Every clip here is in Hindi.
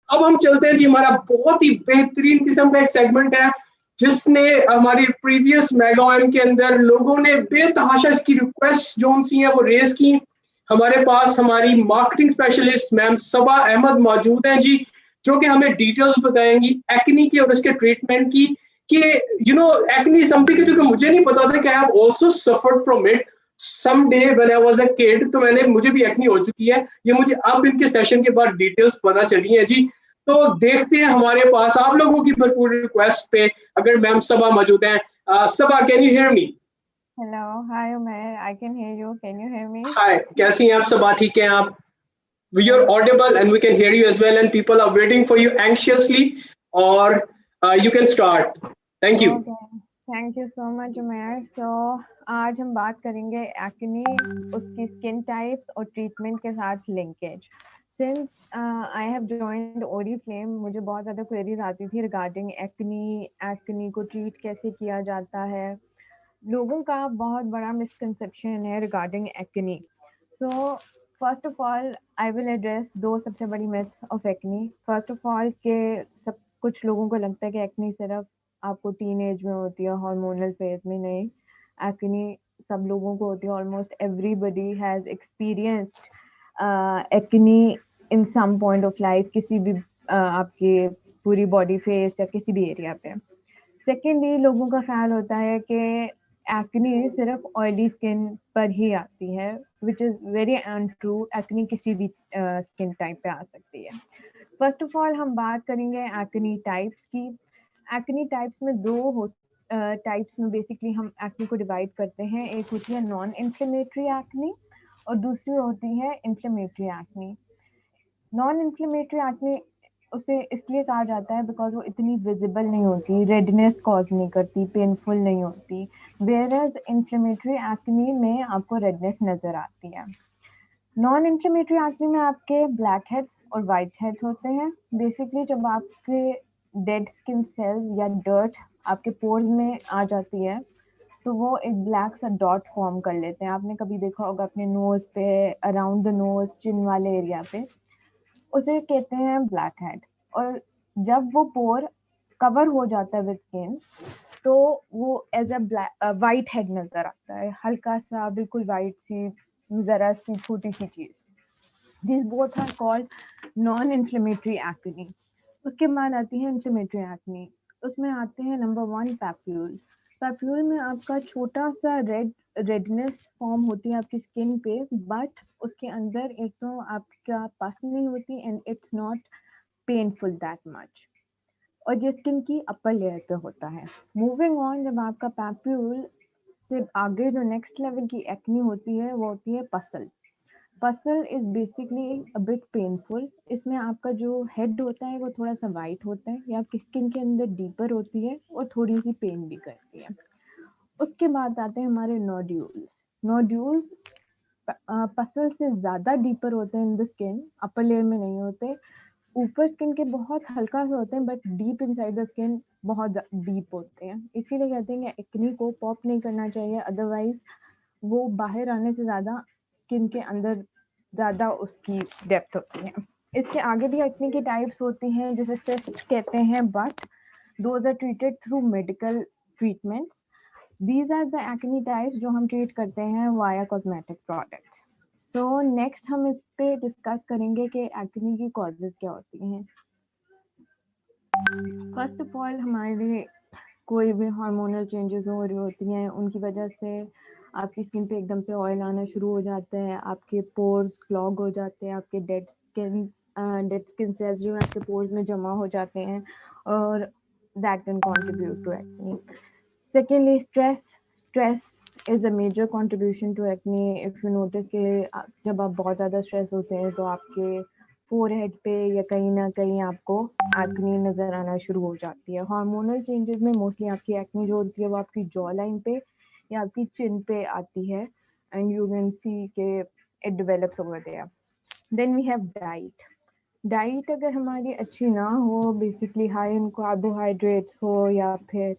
अब हम चलते हैं जी, हमारा बहुत ही बेहतरीन किस्म का एक सेगमेंट है जिसने हमारी प्रीवियस मेगाओएम के अंदर लोगों ने बेतहाशा इसकी रिक्वेस्ट जो सी है वो रेज की। हमारे पास हमारी मार्केटिंग स्पेशलिस्ट मैम सबा अहमद मौजूद हैं जी, जो कि हमें डिटेल्स बताएंगी एक्नी की और उसके ट्रीटमेंट की। कि एक्नी समथिंग जो कि मुझे नहीं पता था कि I have also suffered from it some day when I was a kid. तो मुझे भी एक्नी हो चुकी है, ये मुझे अब इनके सेशन के बाद डिटेल्स पता चली है जी। तो देखते हैं हमारे पास आप लोगों की भरपूर रिक्वेस्ट पे अगर मैम सबा मौजूद हैं। Saba, can you hear me? Hello, hi Umair. I can hear you. Can you hear me? हाय, कैसी हैं आप सबा? ठीक हैं आप? We are Yes. audible and we can hear you as well, and people are waiting for you anxiously. Or you can start. Thank you. Okay. Thank you so much Umair. So आज हम बात करेंगे एक्ने, उसकी स्किन टाइप्स और ट्रीटमेंट के साथ linkage. Since I have joined Oriflame, मुझे बहुत ज़्यादा क्वेरीज आती थी रिगार्डिंग एक्ने को ट्रीट कैसे किया जाता है। लोगों का बहुत बड़ा मिसकंसेप्शन है regarding acne. So first of all I will address दो सबसे बड़ी myths of acne. First of all के सब कुछ लोगों को लगता है कि एक्ने सिर्फ आपको टीन एज में होती है, हार्मोनल फेज में नहीं। एक्ने सब लोगों को होती है, almost everybody has experienced acne in some point of life, किसी भी आपके पूरी बॉडी फेस या किसी भी एरिया पे। सेकेंडली, लोगों का ख्याल होता है कि एक्ने सिर्फ ऑयली स्किन पर ही आती है, which is very untrue. Acne किसी भी स्किन टाइप पे आ सकती है। फर्स्ट ऑफ ऑल हम बात करेंगे एक्ने टाइप्स की। एक्ने टाइप्स में टाइप्स में बेसिकली हम एक्ने को डिवाइड करते हैं। एक होती है नॉन इन्फ्लेमेटरी एक्ने और दूसरी होती है inflammatory acne. Non inflammatory acne उसे इसलिए कहा जाता है बिकॉज वो इतनी विजिबल नहीं होती, रेडनेस कॉज नहीं करती, पेनफुल नहीं होती। वेयरएज इन्फ्लेमेटरी एक्ने में आपको रेडनेस नजर आती है। नॉन इन्फ्लेमेटरी एक्ने में आपके ब्लैक हेड्स और वाइट हेड्स होते हैं। बेसिकली जब आपके डेड स्किन सेल्स या डर्ट आपके पोर्स में आ जाती है तो वो एक ब्लैक सा डॉट फॉर्म कर लेते हैं। आपने कभी देखा होगा अपने नोज पे, अराउंड द नोज, चिन वाले एरिया पे, उसे कहते हैं ब्लैक हेड। और जब वो पोर कवर हो जाता है विद स्किन तो वो एज अ वाइट हेड नजर आता है, हल्का सा, बिल्कुल वाइट सी, जरा सी छोटी सी चीज। This both are called non inflammatory acne. उसके बाद आती है इन्फ्लेमेटरी एक्ने। उसमें आते हैं नंबर 1 पैप्यूल। पैप्यूल में आपका छोटा सा रेडनेस फॉर्म होती है आपकी स्किन पे, बट उसके अंदर एक तो आपका पस नहीं होती and it's not painful that much, और ये स्किन की अपर लेयर पे होता है। मूविंग ऑन, जब आपका पैप्यूल से आगे जो नेक्स्ट लेवल की एक्ने होती है वो होती है पसल। पसल is basically a bit painful. इसमें आपका जो हेड होता है वो थोड़ा सा वाइट होता है, या आपकी स्किन के अंदर डीपर होती है और थोड़ी सी पेन भी करती है। उसके बाद आते हैं हमारे नोड्यूल्स। नोड्यूल्स पसल से ज़्यादा डीपर होते हैं in the skin, upper layer में नहीं होते। ऊपर स्किन के बहुत हल्का से होते हैं, but deep inside the skin बहुत डीप होते हैं। इसीलिए कहते हैं कि एक्ने को पॉप नहीं करना चाहिए, अदरवाइज वो बाहर आने से ज़्यादा स्किन के अंदर ज़्यादा उसकी डेप्थ होती है। इसके आगे भी एक्ने की टाइप्स होती हैं जिसे सिस्ट कहते हैं, but those are treated through medical treatments. These are the acne types जो हम ट्रीट करते हैं via cosmetic products. So next हम इस पे डिस्कस करेंगे कि एक्ने की कॉजेज क्या होती हैं। फर्स्ट ऑफ ऑल, हमारे कोई भी हार्मोनल चेंजेस हो रही होती हैं, उनकी वजह से आपकी स्किन पे एकदम से ऑयल आना शुरू हो जाता है, आपके पोर्स क्लॉग हो जाते हैं, आपके डेड स्किन सेल्स जो है आपके पोर्स में जमा हो जाते हैं, और that can contribute to acne. Secondly, stress is a major contribution to acne. If you notice कि जब आप बहुत ज़्यादा स्ट्रेस होते हैं तो आपके फोरहेड पे या कहीं ना कहीं आपको एक्ने नजर आना शुरू हो जाती है। हार्मोनल चेंजेस में मोस्टली आपकी एक्ने जो होती है वो आपकी जॉ लाइन पे या आपकी चिन पे आती है, एंड यू कैन सी के it develops over there. Then we have diet अगर हमारी अच्छी ना हो, बेसिकली हाई इन कार्बोहाइड्रेट्स हो या फिर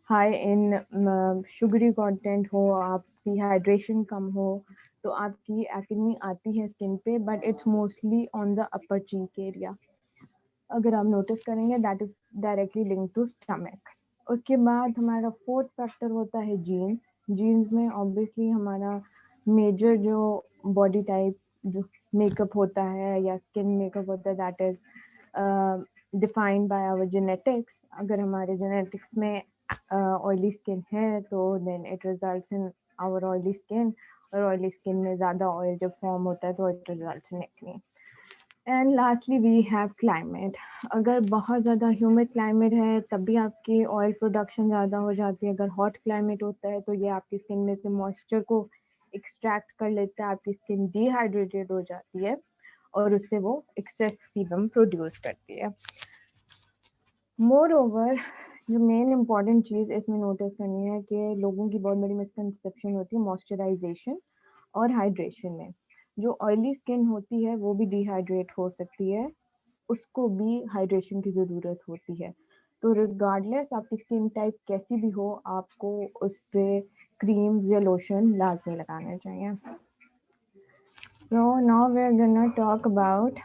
हाई इन शुगरी कंटेंट हो, आपकी हाइड्रेशन कम हो, तो आपकी एक्ने आती है स्किन पे, but it's mostly on the upper cheek area. अगर आप नोटिस करेंगे that is directly link to stomach. उसके बाद हमारा फोर्थ फैक्टर होता है जीन्स। जीन्स में ऑब्वियसली हमारा मेजर जो बॉडी टाइप जो मेकअप होता है या स्किन मेकअप होता है that is defined by our genetics. अगर हमारे जेनेटिक्स में ऑयली स्किन है तो then it results in our oily skin, और ऑयली स्किन में ज़्यादा ऑयल जब फॉर्म होता है तो it results in acne. And lastly we have climate. अगर बहुत ज़्यादा ह्यूमिड क्लाइमेट है तब भी आपकी ऑयल प्रोडक्शन ज़्यादा हो जाती है। अगर हॉट क्लाइमेट होता है तो ये आपकी स्किन में से मॉइस्चर को एक्सट्रैक्ट कर लेता है, आपकी स्किन डिहाइड्रेटेड हो जाती है और उससे वो एक्सेस सीबम प्रोड्यूस करती है। मोर ओवर जो मेन इम्पॉर्टेंट चीज़ इसमें नोटिस करनी है कि लोगों की बहुत बड़ी मिसकंसेप्शन होती है मॉइस्चराइजेशन और हाइड्रेशन में। जो ऑयली स्किन होती है वो भी डिहाइड्रेट हो सकती है, उसको भी हाइड्रेशन की ज़रूरत होती है। तो रिगार्डलेस आपकी स्किन टाइप कैसी भी हो, आपको उस पर क्रीम्स या लोशन लाजमी लगाने चाहिए। So now we are gonna talk about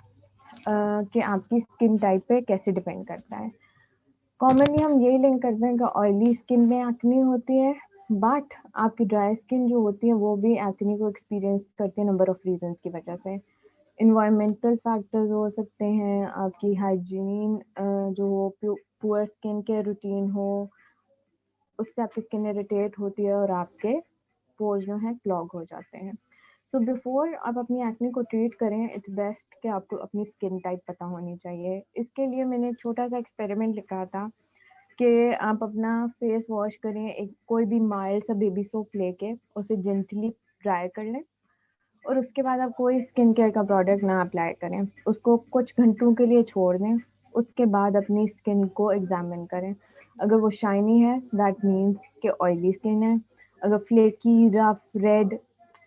कि आपकी स्किन टाइप पे कैसे डिपेंड करता है। कॉमनली हम यही लिंक करते हैं कि ऑयली स्किन में एक्ने होती है, बट आपकी ड्राई स्किन जो होती है वो भी एक्ने को एक्सपीरियंस करती है नंबर ऑफ रीजंस की वजह से। इन्वायरमेंटल फैक्टर्स हो सकते हैं, आपकी हाइजीन जो पुअर स्किन केयर रूटीन हो उससे आपकी स्किन इरिटेट होती है और आपके पोर्स जो हैं क्लॉग हो जाते हैं। सो बिफोर आप अपनी एक्ने को ट्रीट करें इट्स बेस्ट कि आपको अपनी स्किन टाइप पता होनी चाहिए। इसके लिए मैंने एक छोटा सा एक्सपेरिमेंट लिखा था कि आप अपना फेस वॉश करें, एक कोई भी माइल्ड सा बेबी सोप लेके उसे जेंटली ड्राई कर लें और उसके बाद आप कोई स्किन केयर का प्रोडक्ट ना अप्लाई करें, उसको कुछ घंटों के लिए छोड़ दें। उसके बाद अपनी स्किन को एग्जामिन करें। अगर वो शाइनी है दैट मीन्स कि ऑयली स्किन है, अगर फ्लेकी रफ रेड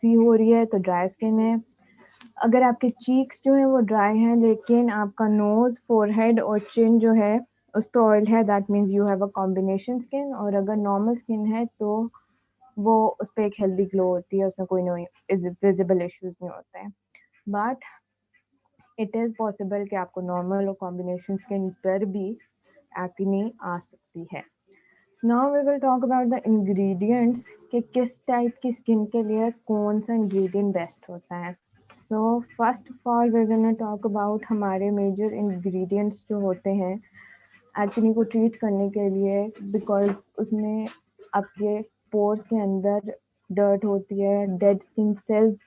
सी हो रही है तो ड्राई स्किन है, अगर आपके चीक्स जो हैं वो ड्राई हैं लेकिन आपका नोज फोरहेड और चिन जो है उस पर ऑयल है that means you have a combination skin, और अगर नॉर्मल स्किन है तो वो उस पर एक हेल्दी ग्लो होती है, उसमें कोई विजिबल इश्यूज नहीं होते हैं। बट इट इज़ पॉसिबल कि आपको नॉर्मल और कॉम्बिनेशन स्किन पर भी एक्ने आ सकती है। Now we will talk about the ingredients कि किस टाइप की स्किन के लिए कौन सा इंग्रेडिएंट बेस्ट होता है। So first of all we gonna talk about हमारे मेजर इंग्रेडिएंट्स जो होते हैं एक्ने को ट्रीट करने के लिए, बिकॉज उसमें आपके पोर्स के अंदर डर्ट होती है, डेड स्किन सेल्स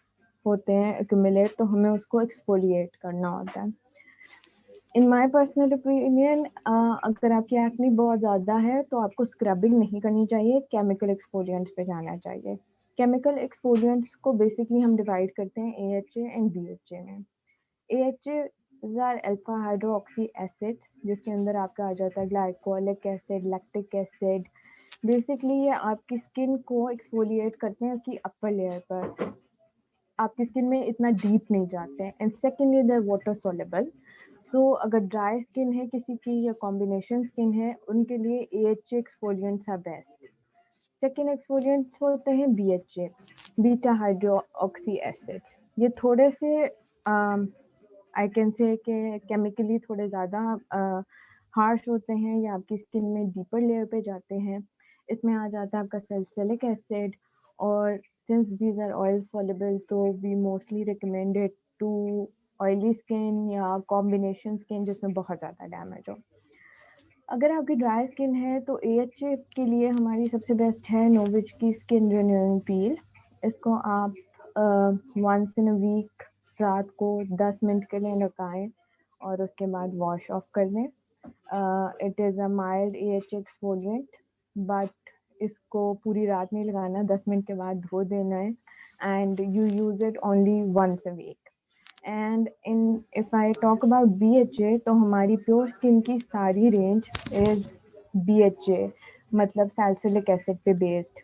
होते हैं एक्यूमुलेट, तो हमें उसको एक्सफोलिएट करना होता है। इन माय पर्सनल ओपिनियन अगर आपकी एक्ने बहुत ज़्यादा है तो आपको स्क्रबिंग नहीं करनी चाहिए, केमिकल एक्सफोलिएंट्स पे जाना चाहिए। केमिकल एक्सफोलिएंट्स को बेसिकली हम डिवाइड करते हैं AHA एंड BHA में। AHA अल्फा हाइड्रोक्सी एसिड जिसके अंदर आपका आ जाता है glycolic acid, lactic acid. Basically ये आपकी स्किन को एक्सफोलिएट करते हैं उसकी अपर लेयर पर, आपकी स्किन में इतना डीप नहीं जाते हैं। And secondly they water soluble. So अगर ड्राई स्किन है किसी की या कॉम्बिनेशन स्किन है उनके लिए AHA exfoliants are best. Second exfoliants होते हैं BHA, बीटा हाइड्रोक्सी एसिड। ये थोड़े से आई कैन से कि केमिकली थोड़े ज़्यादा हार्श होते हैं या आपकी स्किन में डीपर लेयर पे जाते हैं। इसमें आ जाता है आपका सैलिसिलिक एसिड, और since these are oil soluble तो we mostly recommended to oily skin या कॉम्बिनेशन स्किन जिसमें बहुत ज़्यादा डैमेज हो। अगर आपकी ड्राई स्किन है तो AHA के लिए हमारी सबसे बेस्ट है नोविच की स्किन रिन्यूइंग पील। इसको आप वंस इन अ वीक रात को 10 मिनट के लिए लगाएं और उसके बाद वॉश ऑफ कर दें। It is a mild AHA exfoliant, but इसको पूरी रात नहीं लगाना, 10 मिनट के बाद धो देना है and you use it only once a week. And in if I talk about BHA तो हमारी प्योर स्किन की सारी रेंज इज BHA, मतलब सैलिसिलिक एसिड पे बेस्ड।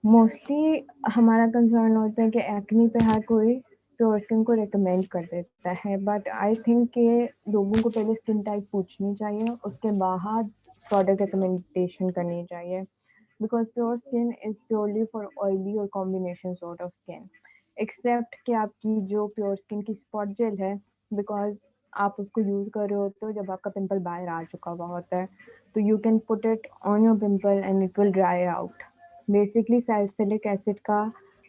मोस्टली हमारा कंसर्न होता है कि एक्ने पे हर कोई प्योर स्किन को रिकमेंड कर देता है, बट आई थिंक कि लोगों को पहले स्किन टाइप पूछनी चाहिए, उसके बाद प्रोडक्ट रिकमेंडेशन करनी चाहिए, because pure skin is purely for oily और combination sort of skin, except कि आपकी जो प्योर स्किन की स्पॉट जेल है, बिकॉज आप उसको यूज कर रहे हो तो जब आपका पिंपल बाहर आ चुका हुआ होता है, तो you can put it on your pimple and it will dry out. Basically salicylic acid का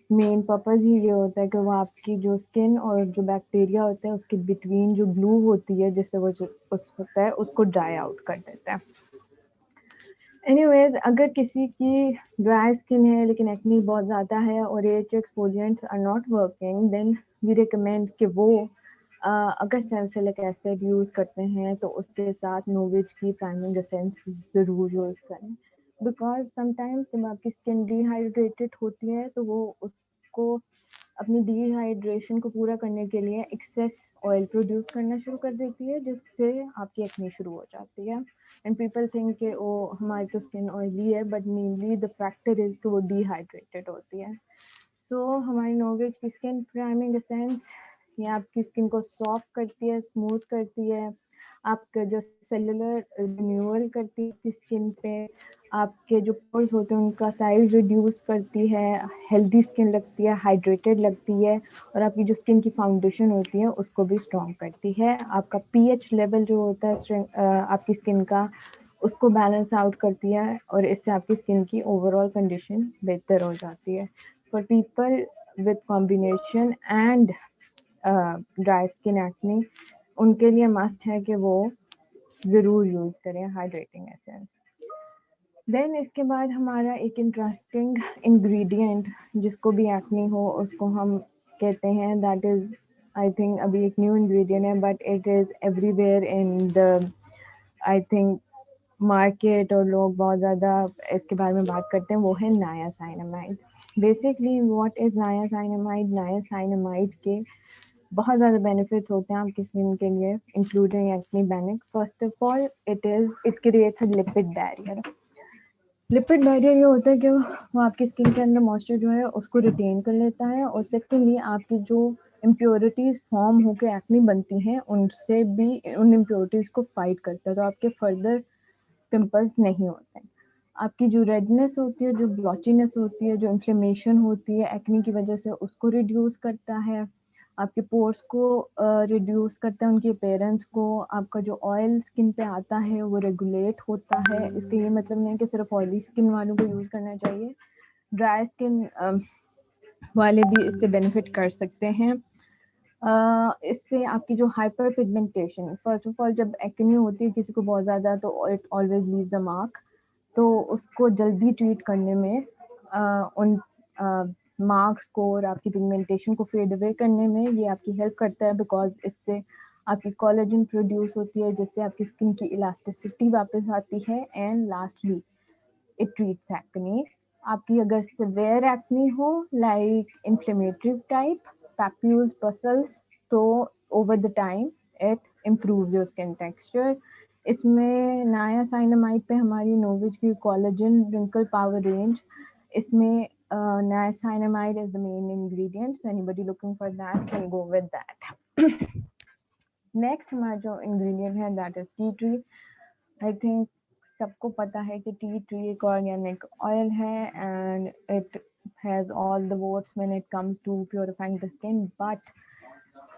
मेन पर्पज ही ये होता है कि वो आपकी जो स्किन और जो बैक्टीरिया होता है उसके बिटवीन जो ग्लू होती है जिससे वो उस होता है उसको ड्राई आउट कर देता है। एनीवेज, अगर किसी की ड्राई स्किन है लेकिन एक्ने बहुत ज़्यादा है और ये exfoliants are not working, then we recommend कि वो अगर सैलिसिलिक एसिड यूज़ करते हैं तो उसके साथ नोविच की प्राइमिंग एसेंस ज़रूर यूज़ करें, बिकॉज समटाइम्स जब आपकी स्किन डिहाइड्रेटेड होती है तो वो उसको अपनी डिहाइड्रेशन को पूरा करने के लिए एक्सेस ऑयल प्रोड्यूस करना शुरू कर देती है, जिससे आपकी एक्ने शुरू हो जाती है। एंड पीपल थिंक कि ओ हमारी तो स्किन ऑयली है, but mainly the factor is कि वो डिहाइड्रेटेड होती है। सो हमारी नोविच की स्किन प्राइमिंग एसेंस ये आपकी स्किन को सॉफ्ट करती है, स्मूथ करती है, आपका जो सेलुलर रिन्यूअल करती है आपकी स्किन पे, आपके जो पोर्स होते हैं उनका साइज रिड्यूस करती है, हेल्दी स्किन लगती है, हाइड्रेटेड लगती है, और आपकी जो स्किन की फाउंडेशन होती है उसको भी स्ट्रॉन्ग करती है। आपका पीएच लेवल जो होता है आपकी स्किन का उसको बैलेंस आउट करती है, और इससे आपकी स्किन की ओवरऑल कंडीशन बेहतर हो जाती है। For people with combination and dry skin acne, उनके लिए मस्ट है कि वो ज़रूर यूज़ करें हाइड्रेटिंग एसेंस। देन इसके बाद हमारा एक इंटरेस्टिंग इंग्रेडिएंट जिसको भी एक्ने हो उसको हम कहते हैं, दैट इज़ आई थिंक अभी एक न्यू इंग्रेडिएंट है, but it is everywhere in the I think market, और लोग बहुत ज़्यादा इसके बारे में बात करते हैं, वो है niacinamide. Basically what is niacinamide? Niacinamide के बहुत ज़्यादा बेनिफिट्स होते हैं आपकी स्किन के लिए, इंक्लूडिंग एक्ने बेनिक। First of all it creates a lipid barrier. Lipid barrier ये होता है कि वो आपकी स्किन के अंदर मॉइस्चर जो है उसको रिटेन कर लेता है, और सेकेंडली आपकी जो इम्प्योरिटीज फॉर्म होकर एक्ने बनती हैं उनसे भी उन इम्प्योरिटीज को फाइट करता है, तो आपके फर्दर पिंपल्स नहीं होते हैं। आपकी जो रेडनेस होती है, जो ब्लॉचीनेस होती है, जो इन्फ्लेमेशन होती है एक्ने की वजह से, उसको रिड्यूस करता है, आपके पोर्स को रिड्यूस करता है, उनकी अपीयरेंस को। आपका जो ऑयल स्किन पे आता है वो रेगुलेट होता है। इसका ये मतलब नहीं है कि सिर्फ ऑयली स्किन वालों को यूज़ करना चाहिए, ड्राई स्किन वाले भी इससे बेनिफिट कर सकते हैं। इससे आपकी जो hyper pigmentation, first of all जब एक्ने होती है किसी को बहुत ज़्यादा, तो it always leaves a mark, तो उसको जल्दी ट्रीट करने में उन मार्क्स को और आपकी पिगमेंटेशन को फेड अवे करने में ये आपकी हेल्प करता है, बिकॉज इससे आपकी कोलेजन प्रोड्यूस होती है जिससे आपकी स्किन की इलास्टिसिटी वापस आती है। And lastly it treats acne. आपकी अगर सिवियर एक्ने हो लाइक इन्फ्लेमेटरी टाइप, पैप्यूल्स, पसल्स, तो over the time it improves your skin texture. इसमें नायासाइनामाइड पे हमारी नोविच की कोलेजन रिंकल पावर रेंज, इसमें niacinamide is the main ingredient, so anybody looking for that can go with that. Next हमारा जो ingredient है that is tea tree. I think सबको पता है कि टी ट्री एक ऑर्गेनिक ऑयल है and it has all the votes when it comes to purifying the skin, but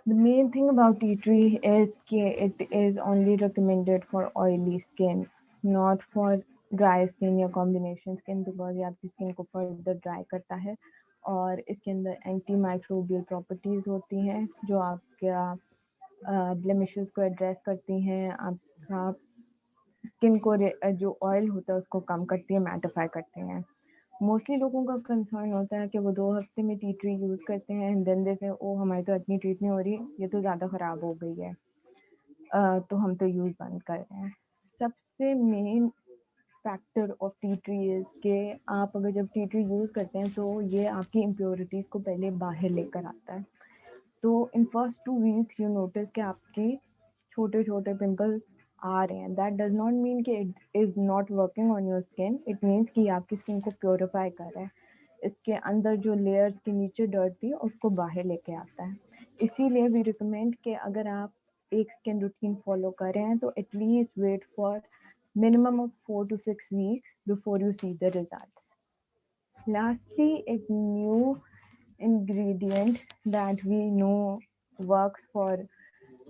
the main thing about tea tree is that it is only recommended for oily skin, not for dry skin या combination skin, because ये आपकी skin को further dry करता है, और इसके अंदर एंटी माइक्रोबियल प्रॉपर्टीज होती हैं जो आपका ब्लेमिशेस को एड्रेस करती हैं, आपका स्किन को जो ऑयल होता है उसको कम करती है, मैटिफाई करते हैं। मोस्टली लोगों का कंसर्न होता है कि वो 2 हफ्ते में टी ट्री यूज़ करते हैं एंड देन दे से ओ हमारी तो इतनी ट्रीट नहीं हो रही, ये तो ज़्यादा ख़राब हो गई है, तो हम तो यूज़ बंद कर रहे हैं। सबसे main factor of tea tree is कि आप अगर जब टी ट्री यूज़ करते हैं तो ये आपकी इम्प्योरिटीज़ को पहले बाहर लेकर आता है। तो इन फर्स्ट 2 वीक्स यू नोटिस कि आपकी छोटे छोटे पिंपल्स आ रहे हैं। दैट डज नॉट मीन कि it is not working on your skin, it means कि आपकी स्किन को प्योरीफाई कर रहा है, इसके अंदर जो लेयर्स के नीचे डर्ट थी उसको बाहर लेके आता है। इसीलिए वी रिकमेंड कि अगर आप एक स्किन रूटीन फॉलो कर रहे हैं तो at least wait for minimum of 4 to 6 weeks before you see the results. Lastly, a new ingredient that we know works for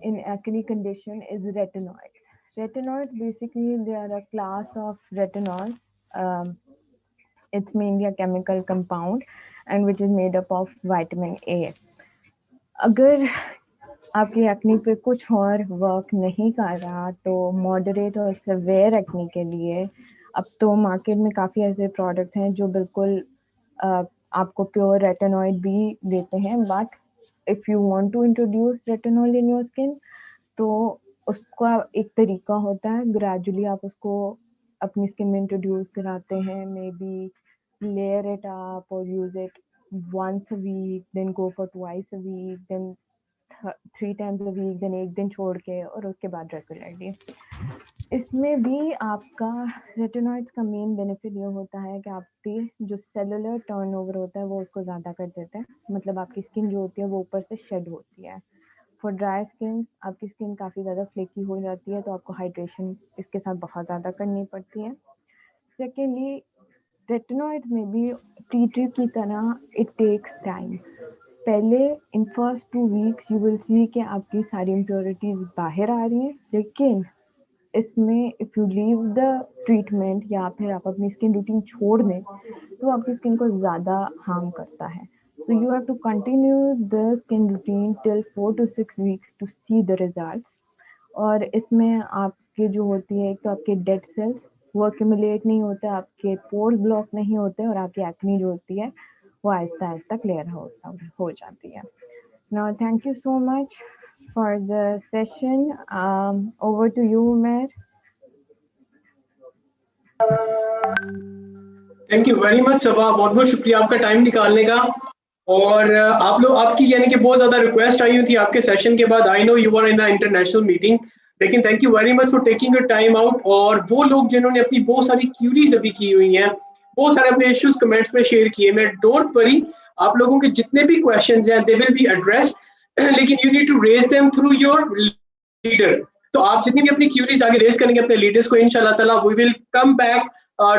in acne condition is retinoids. Retinoids, basically they are a class of retinol. It's mainly a chemical compound and which is made up of vitamin A. अगर आपकी एक्नी पे कुछ और वर्क नहीं कर रहा तो मॉडरेट और सिवियर एक्नी के लिए अब तो मार्केट में काफ़ी ऐसे प्रोडक्ट्स हैं जो बिल्कुल आपको प्योर रेटिनॉइड भी देते हैं, but if you want to introduce retinol in your skin तो उसका एक तरीका होता है, ग्रेजुअली आप उसको अपनी स्किन में इंट्रोड्यूस कराते हैं, maybe layer it up और use it once a week, then go for twice a week, then 3 times a week, then एक दिन छोड़ के और उसके बाद रेगुलरली। इसमें भी आपका रेटिनॉइड्स का मेन बेनिफिट ये होता है कि आपकी जो सेलुलर टर्नओवर होता है वो उसको ज़्यादा कर देता है, मतलब आपकी स्किन जो होती है वो ऊपर से शेड होती है। फॉर ड्राई स्किन आपकी स्किन काफ़ी ज़्यादा फ्लेकी हो जाती है तो आपको हाइड्रेशन इसके साथ बहुत ज़्यादा करनी पड़ती है। सेकेंडली रेटिनॉइड्स में भी टी ट्रिप की तरह इट टेक्स टाइम। पहले in first 2 weeks you will see कि आपकी सारी इम्प्योरिटीज बाहर आ रही हैं, लेकिन इसमें if you leave the treatment या फिर आप अपनी स्किन रूटीन छोड़ दें तो आपकी स्किन को ज़्यादा हार्म करता है। So you have to continue the skin routine till 4 to 6 weeks to see the results. और इसमें आपके जो होती है, एक तो आपके डेड सेल्स वो एक्यूमुलेट नहीं होते, आपके पोर्स ब्लॉक नहीं होते और आपकी एक्नी जो होती है वो आहिस्ता आहिस्ता क्लियर हो जाती है। Now thank you so much for the session. Over to you Umar. Thank you very much Saba, बहुत बहुत शुक्रिया आपका टाइम निकालने का। और आप लोग आपकी यानी कि बहुत ज़्यादा रिक्वेस्ट आई हुई थी आपके सेशन के बाद। I know you are in a international meeting, लेकिन thank you very much for taking your time out. और वो लोग जिन्होंने अपनी बहुत सारी क्यूरीज अभी की हुई हैं, बहुत सारे अपने इश्यूज कमेंट्स में शेयर किए, मैं डोंट वरी, आप लोगों के जितने भी क्वेश्चंस हैं दे विल बी एड्रेस्ड, लेकिन you need to raise them through your leader. तो आप जितनी भी अपनी क्यूरीज आगे रेज करेंगे अपने लीडर्स को, इंशाल्लाह ताला we will come back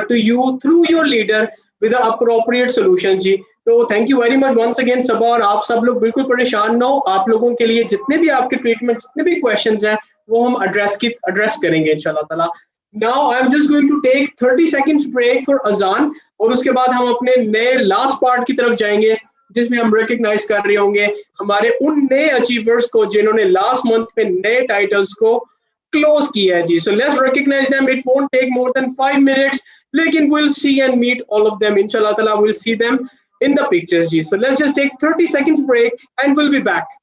to you through your leader with appropriate solution जी। तो thank you very much once again Saba. और आप सब लोग बिल्कुल परेशान ना हो, आप लोगों के लिए जितने भी आपके ट्रीटमेंट जितने भी क्वेश्चंस हैं वो हम एड्रेस करेंगे इंशाल्लाह ताला। Now I am just going to take 30 seconds break for अजान, और उसके बाद हम अपने नए लास्ट पार्ट की तरफ जाएंगे जिसमें हम रिकग्नाइज कर रहे होंगे हमारे उन नए अचीवर्स को जिन्होंने लास्ट मंथ में नए टाइटल्स को क्लोज किया है जी। So let's recognize them, it won't take more than 5 minutes, लेकिन we'll see and meet all of them inshallah taala, we'll see them in the pictures ji। So let's just take 30 seconds break and we'll be back।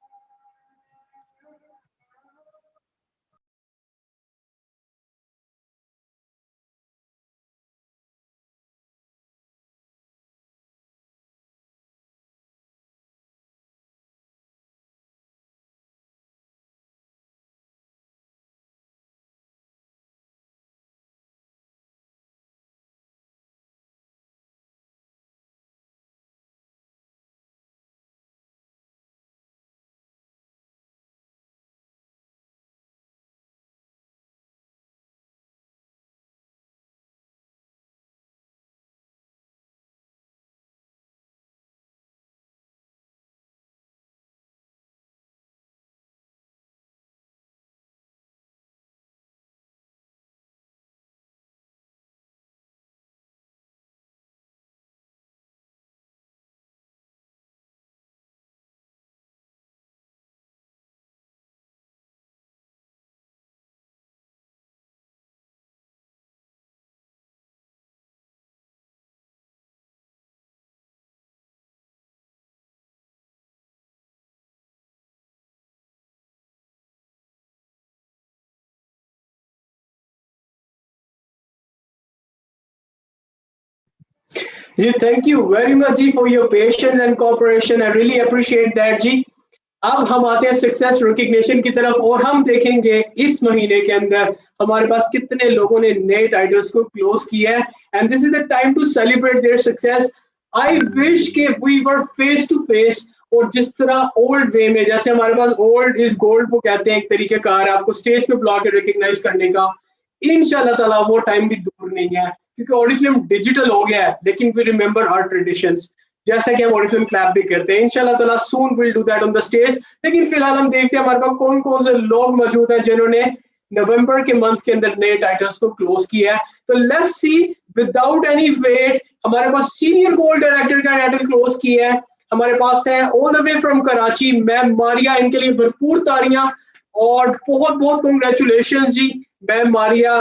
जी थैंक यू वेरी मच जी for your patience and cooperation, I really appreciate that जी। अब हम आते हैं सक्सेस रिकग्निशन की तरफ, और हम देखेंगे इस महीने के अंदर हमारे पास कितने लोगों ने नए टाइटल्स को क्लोज किया है, and this is the time to celebrate their success. I wish के we were face to face, और जिस तरह ओल्ड वे में, जैसे हमारे पास ओल्ड इज गोल्ड वो कहते हैं, एक तरीके का आपको स्टेज पे बुला के रिकग्नाइज करने का, इंशाल्लाह ताला वो टाइम भी दूर नहीं है, क्योंकि ओरिजिनल डिजिटल हो गया है, लेकिन वी रिमेंबर आवर ट्रेडिशंस। जैसा कि हम ऑडिशन क्लैप भी करते हैं। इंशाल्लाह ताला soon will do that on the stage. लेकिन फिलहाल हम देखते हैं हमारे पास कौन कौन से लोग मौजूद हैं जिन्होंने नवंबर के मंथ के अंदर नए टाइटल्स को क्लोज किया है। तो let's see without any wait, हमारे पास सीनियर गोल्ड डायरेक्टर का टाइटल क्लोज किया है। हमारे पास है all the way from Karachi ma'am Maria, इनके लिए भरपूर तालियां और बहुत बहुत congratulation ji ma'am Maria.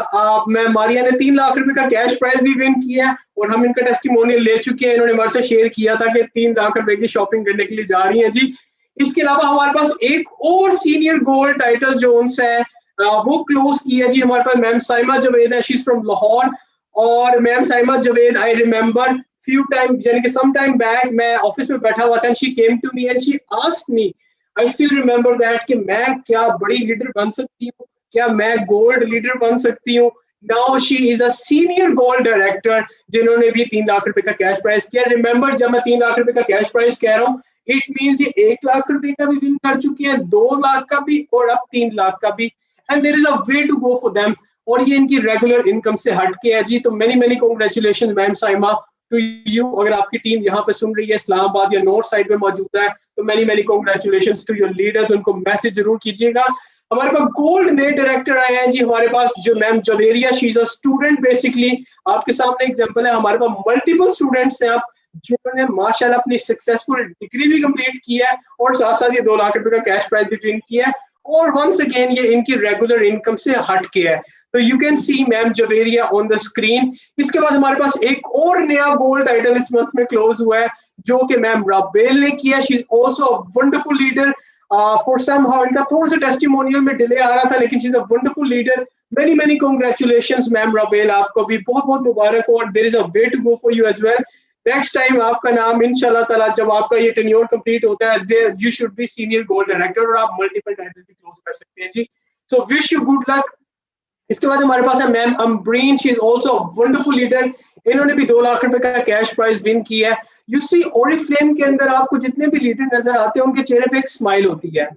Ma'am Maria ने 3 लाख रुपए का कैश प्राइज भी विन किया है और हम इनका टेस्टिमोनियल ले चुके हैं। इन्होंने हमारे साथ शेयर किया था कि 3 लाख रुपए की शॉपिंग करने के लिए जा रही हैं जी। इसके अलावा हमारे पास एक और सीनियर गोल्ड टाइटल जोन्स है, वो क्लोज किया जी हमारे पास मैम साइमा जावेद है, शी इज फ्रॉम लाहौर। और ma'am Saima Javed, I remember few time, यानी कि सम टाइम बैक मैं ऑफिस में बैठा हुआ था and she came to me and she asked me, I still remember that, कि मैं क्या बड़ी लीडर बन सकती हूँ, क्या मैं गोल्ड लीडर बन सकती हूँ। Now she is a senior gold director जिन्होंने भी 3 लाख रुपए का कैश प्राइज किया। रिमेम्बर, जब मैं 3 लाख रुपए का कैश प्राइज कह रहा हूँ, इट मीन्स ये 1 लाख रुपए का भी विन कर चुकी है, 2 लाख का भी और अब 3 लाख का भी। And there is a way to go for them, और ये इनकी रेगुलर इनकम से हट के है जी। तो many many congratulation ma'am Saima to you. अगर आपकी टीम यहाँ पे सुन रही है, इस्लामाबाद या नॉर्थ साइड में मौजूद है, तो many many congratulations to your leaders, उनको मैसेज जरूर कीजिएगा। हमारे पास गोल्ड नए डायरेक्टर आए हैं जी हमारे पास, जो ma'am Javeria, she is a student basically. आपके सामने एग्जांपल है, हमारे पास मल्टीपल स्टूडेंट्स हैं आप जिन्होंने माशाल्लाह अपनी सक्सेसफुल डिग्री भी कंप्लीट किया है और साथ साथ ये 2 लाख रुपए का कैश प्राइज भी विन किया है, और वंस अगेन ये इनकी रेगुलर इनकम से हट के है। तो you can C ma'am Javeria on the screen. इसके बाद हमारे पास एक और नया गोल्ड टाइटल इस मंथ में क्लोज हुआ है जो कि मैम राबेल ने किया। She is also a wonderful leader. For somehow इनका थोड़ा सा टेस्टिमोनियल में डिले आ रहा था, लेकिन she is a wonderful leader. Many many congratulations ma'am Rabel, आपको भी बहुत बहुत मुबारक हो, और there is a way to go for you as well. Next time आपका नाम इंशाल्लाह ताला जब आपका ये टेन्योर कंप्लीट होता है, you should be senior gold director और आप मल्टीपल टाइटल भी क्लोज कर सकते हैं जी। So wish you good luck. इसके बाद हमारे पास है ma'am Ambreen, she is also wonderful leader. इन्होंने भी 2 लाख रुपए का कैश प्राइज विन किया है। यू सी ओरिफ्लेम के अंदर आपको जितने भी लीडर नजर आते हैं उनके चेहरे पे एक स्माइल होती है,